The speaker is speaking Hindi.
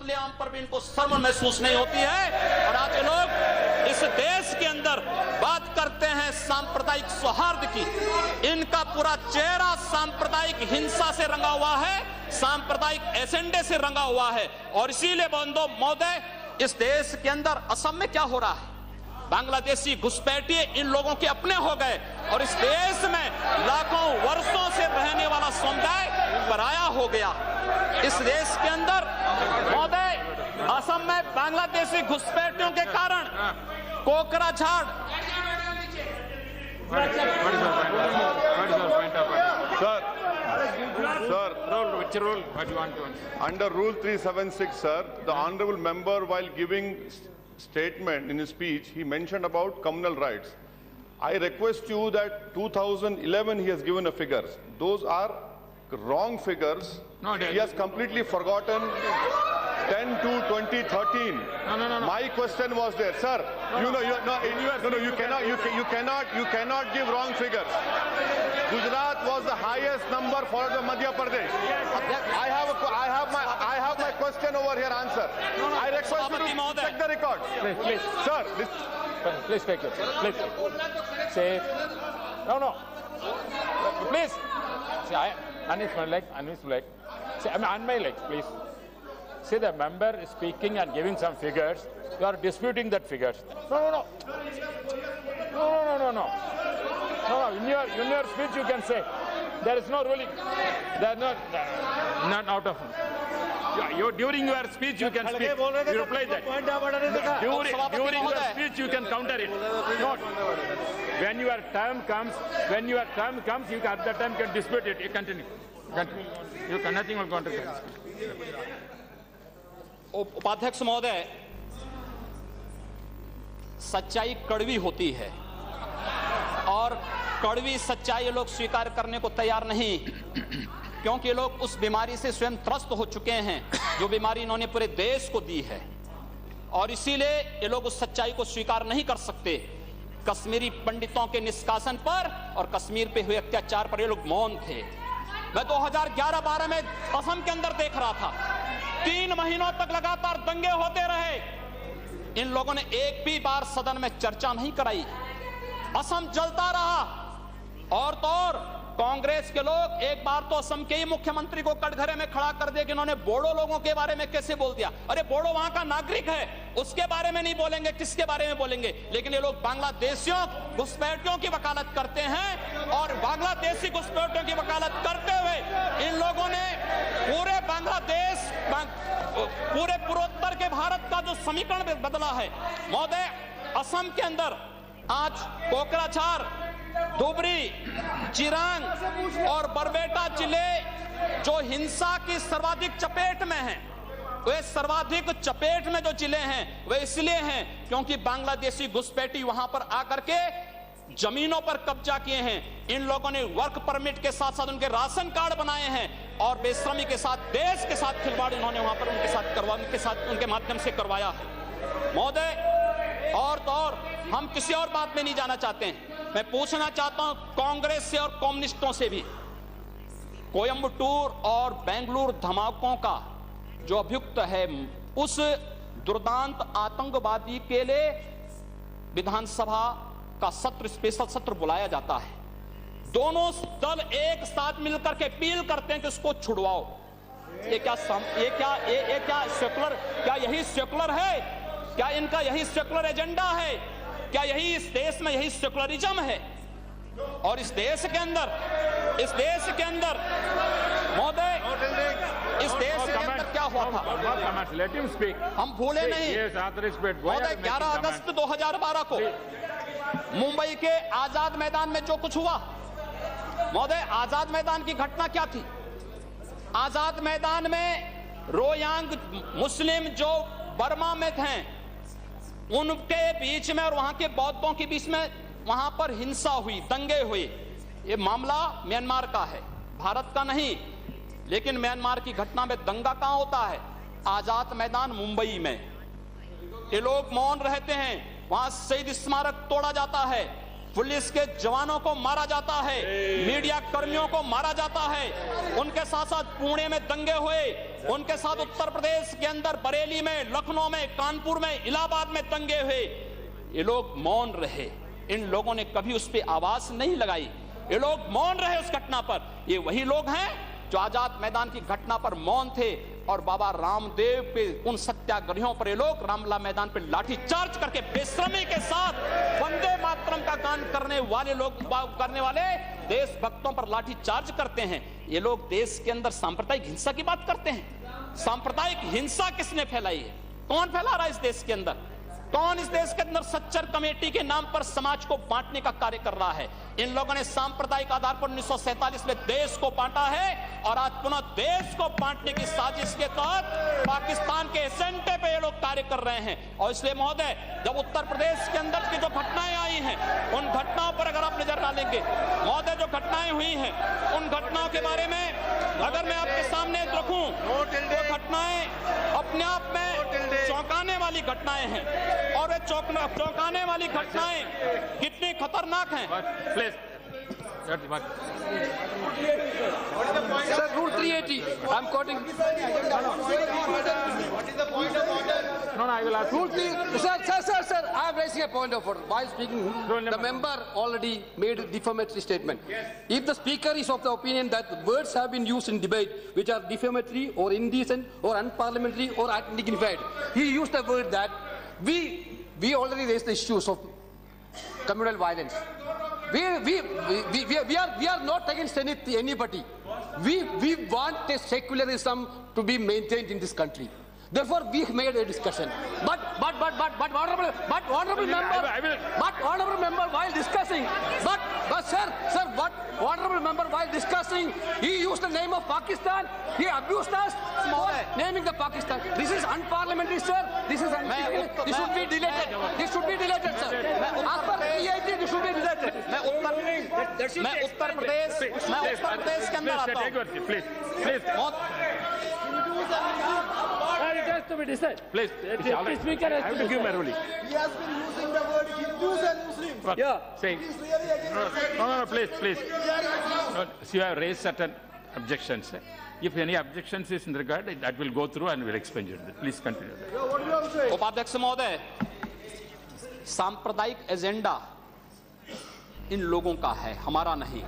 कत्लेआम पर भी इनको शर्म महसूस नहीं होती है। और आज ये लोग इस देश के अंदर बात करते हैं सांप्रदायिक सौहार्द की, इनका पूरा चेहरा सांप्रदायिक हिंसा से रंगा हुआ है, सांप्रदायिक एजेंडे से रंगा हुआ है। और इसीलिए बंधु महोदय, इस देश के अंदर असम में क्या हो रहा है, बांग्लादेशी घुसपैठिए इन लोगों के अपने हो गए और इस देश में लाखों वर्षों से रहने वाला समुदाय पराया हो गया। इस देश के अंदर महोदय, असम में बांग्लादेशी घुसपैठियों के कारण Kokrajhar Sir, which rule? What you want to answer? Under Rule 376, sir, the honourable member, while giving statement in his speech, he mentioned about communal rights. I request you that 2011 he has given a figures. Those are wrong figures. No, he has completely forgotten 10 to 2013. No. My question was there, sir. You cannot give wrong figures. Gujarat was the highest number followed by Madhya Pradesh. I have my question over here answer. I request you to check the records. Please. Sir, Please take it. Please. Say. No. Please. See, unmute my leg. Say, on my leg, please. See, the member is speaking and giving some figures. You are disputing that figures. No. In your speech you can say there is no ruling. They are not out of. During your speech you can speak. You reply that. During your speech you can counter it. Not when your term comes. You at that time can dispute it. You continue. You can nothing will counter it. उपाध्यक्ष महोदय, सच्चाई कड़वी होती है और कड़वी सच्चाई ये लोग स्वीकार करने को तैयार नहीं, क्योंकि ये लोग उस बीमारी से स्वयं त्रस्त हो चुके हैं जो बीमारी इन्होंने पूरे देश को दी है और इसीलिए ये लोग उस सच्चाई को स्वीकार नहीं कर सकते। कश्मीरी पंडितों के निष्कासन पर और कश्मीर पे हुए अत्याचार पर ये लोग मौन थे। मैं 2011-12 में असम के अंदर देख रहा था, 3 महीनों तक लगातार दंगे होते रहे, इन लोगों ने एक भी बार सदन में चर्चा नहीं कराई। असम जलता रहा और तो और कांग्रेस के लोग एक बार तो असम के ही मुख्यमंत्री को कटघरे में खड़ा कर दिया कि इन्होंने बोडो लोगों के बारे में कैसे बोल दिया। अरे बोडो वहां का नागरिक है, उसके बारे में नहीं बोलेंगे, किसके बारे में बोलेंगे? लेकिन ये लोग बांग्लादेशियों घुसपैठियों की वकालत करते हैं और बांग्लादेशी घुसपैठियों की वकालत करते हुए इन लोगों ने पूरे बांग्लादेश, पूरे पूर्वोत्तर के भारत का जो समीकरण बदला है। महोदय, असम के अंदर आज कोकराझार, धुबरी, चिरांग और बरबेटा जिले जो हिंसा की सर्वाधिक चपेट में हैं, वे सर्वाधिक चपेट में जो जिले हैं वे इसलिए हैं क्योंकि बांग्लादेशी घुसपैठी वहां पर आकर के जमीनों पर कब्जा किए हैं। इन लोगों ने वर्क परमिट के साथ साथ उनके राशन कार्ड बनाए हैं और बेश्रमी के साथ, देश के साथ खिलवाड़ इन्होंने वहां पर उनके माध्यम से करवाया है। महोदय, और तो और हम किसी और बात में नहीं जाना चाहते हैं, मैं पूछना चाहता हूं कांग्रेस से और कम्युनिस्टों से भी, कोयंबटूर और बेंगलुरु धमाकों का जो अभियुक्त है, उस दुर्दांत आतंकवादी के लिए विधानसभा का सत्र, स्पेशल सत्र बुलाया जाता है। दोनों दल एक साथ मिलकर के अपील करते हैं कि उसको छुड़वाओ। ये क्या सेकुलर, क्या यही सेकुलर है? क्या इनका यही सेकुलर एजेंडा है? क्या यही इस देश में यही सेकुलरिज्म है? और इस देश के अंदर महोदय, इस देश के अंदर क्या हुआ था हम भूले नहीं। महोदय, 11 अगस्त 2012 को मुंबई के आजाद मैदान में जो कुछ हुआ, महोदय, आजाद मैदान की घटना क्या थी? आजाद मैदान में रोयांग मुस्लिम जो बर्मा में थे उनके बीच में और वहां के बौद्धों के बीच में वहां पर हिंसा हुई, दंगे हुए। ये मामला म्यांमार का है, भारत का नहीं। लेकिन म्यांमार की घटना में दंगा कहां होता है? आजाद मैदान मुंबई में। ये लोग मौन रहते हैं, वहां शहीद स्मारक तोड़ा जाता है, पुलिस के जवानों को मारा जाता है, मीडिया कर्मियों को मारा जाता है। उनके साथ साथ पुणे में दंगे हुए, उनके साथ उत्तर प्रदेश के अंदर बरेली में, लखनऊ में, कानपुर में, इलाहाबाद में दंगे हुए। ये लोग मौन रहे, इन लोगों ने कभी उस पर आवाज नहीं लगाई, ये लोग मौन रहे उस घटना पर। ये वही लोग हैं जो आजाद मैदान की घटना पर मौन थे और बाबा रामदेव पे, उन सत्याग्रहियों पर ये लोग रामलला मैदान पे लाठी चार्ज करके बेशर्मी के साथ वंदे मातरम का गान करने वाले लोग, करने वाले देशभक्तों पर लाठी चार्ज करते हैं। ये लोग देश के अंदर सांप्रदायिक हिंसा की बात करते हैं। सांप्रदायिक हिंसा किसने फैलाई है? कौन फैला रहा है इस देश के अंदर? कौन इस देश के अंदर सच्चर कमेटी के नाम पर समाज को बांटने का कार्य कर रहा है? इन लोगों ने सांप्रदायिक आधार पर 1947 में देश को बांटा है और आज पुनः देश को बांटने की साजिश के तहत पाकिस्तान के एजेंडे पे ये लोग कार्य कर रहे हैं। और इसलिए महोदय, जब उत्तर प्रदेश के अंदर की जो घटनाएं आई हैं, उन घटनाओं पर अगर आप नजर डालेंगे महोदय, जो घटनाएं हुई हैं, उन घटनाओं के बारे में अगर मैं आपके सामने रखूं तो घटनाएं अपने आप में चौंकाने वाली घटनाएं हैं। और वे चौंकाने वाली घटनाएं कितनी खतरनाक हैं। Sir, Rule 380. I'm quoting. What is the point of order? No, I will ask. Rule 3. Sir. I am raising a point of order. While speaking, the member already made a defamatory statement. Yes. If the speaker is of the opinion that words have been used in debate which are defamatory or indecent or unparliamentary or undignified, he used the word that we already raised the issues of communal violence. We are not against anybody. We want a secularism to be maintained in this country. Therefore, we made a discussion. But honorable member, while discussing, honorable member, while discussing, he used the name of Pakistan. He abused us for naming the Pakistan. This is unparliamentary, sir. This is this should be deleted. This should be deleted, sir. As per PIT, this should be deleted. मैं उत्तर प्रदेश के अंदर आता हूँ। Please. It has to be decided. Please. The speaker has I have to give my ruling. He has been using the word Hindus and Muslims. Yeah. Saying. It is really against No, please. No, so you have raised certain objections. If any objections is in regard, that will go through and will explain you. Please continue. What do you have to say? उपाध्यक्ष महोदय, सांप्रदायिक एजेंडा इन लोगों का है, हमारा नहीं।